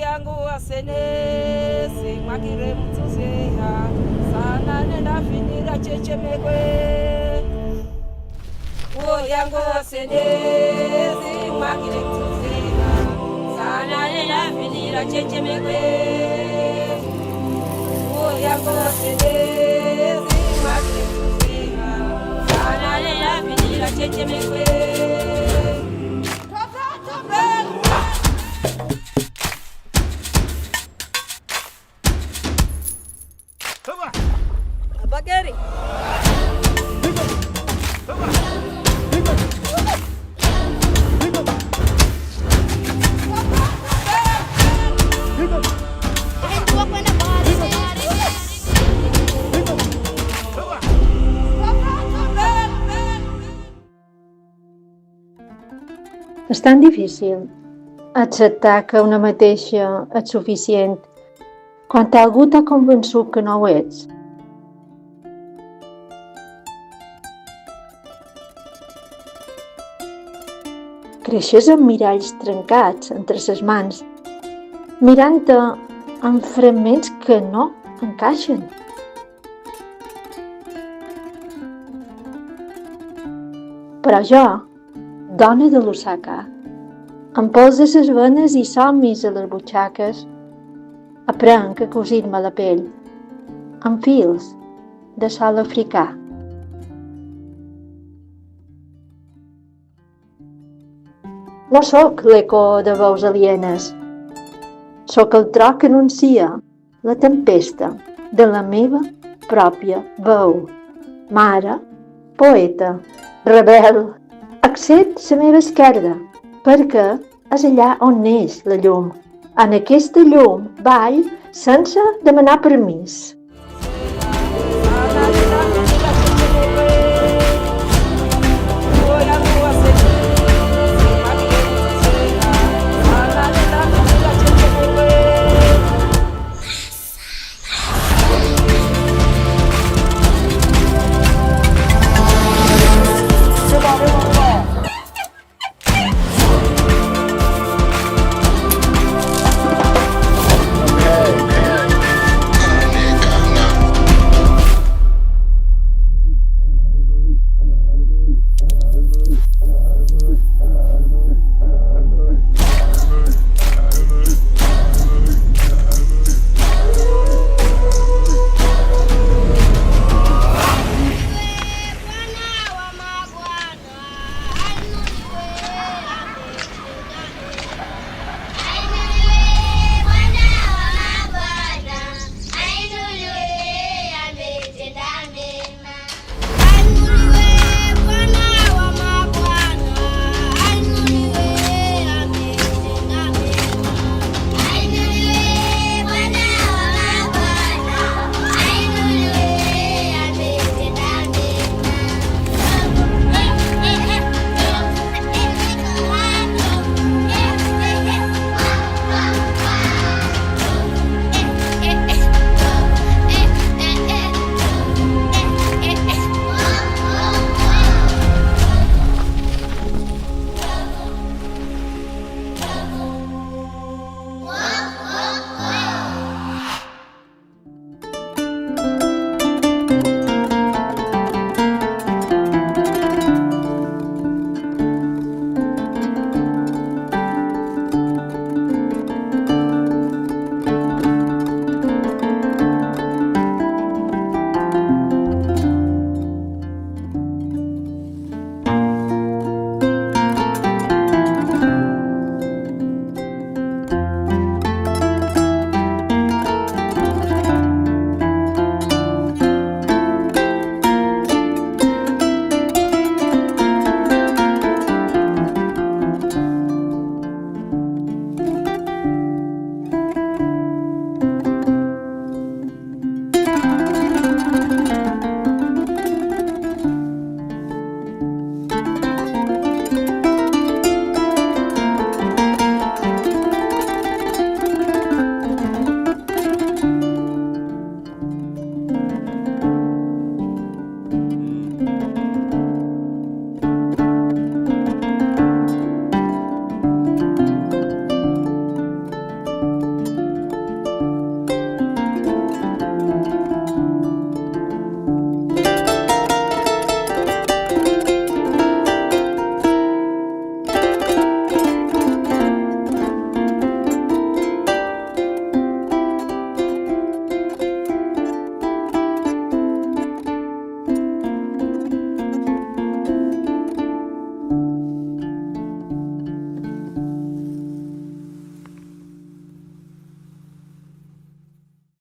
yangu wasenesi mwakire mtuzeha sana nenda finira chechemekwe yangu wasenesi mwakire mtuzeha sana nenda finira chechemekwe yangu wasenesi mwakire mtuzeha sana nenda finira chechemekwe Bageri. És tan difícil acceptar que una mateixa és suficient quan algú t'ha convençut que no ho ets. Creixes amb miralls trencats entre les mans, mirant-te amb fragments que no encaixen. Però jo, dona de l'Osaka, amb pols de les venes i somnis a les butxaques, aprenc a cosir-me la pell amb fils de sol africà. No sóc l'eco de veus alienes, sóc el tro que anuncia la tempesta de la meva pròpia veu. Mare, poeta, rebel, accent la meva esquerda, perquè és allà on neix la llum. En aquesta llum ball sense demanar permís.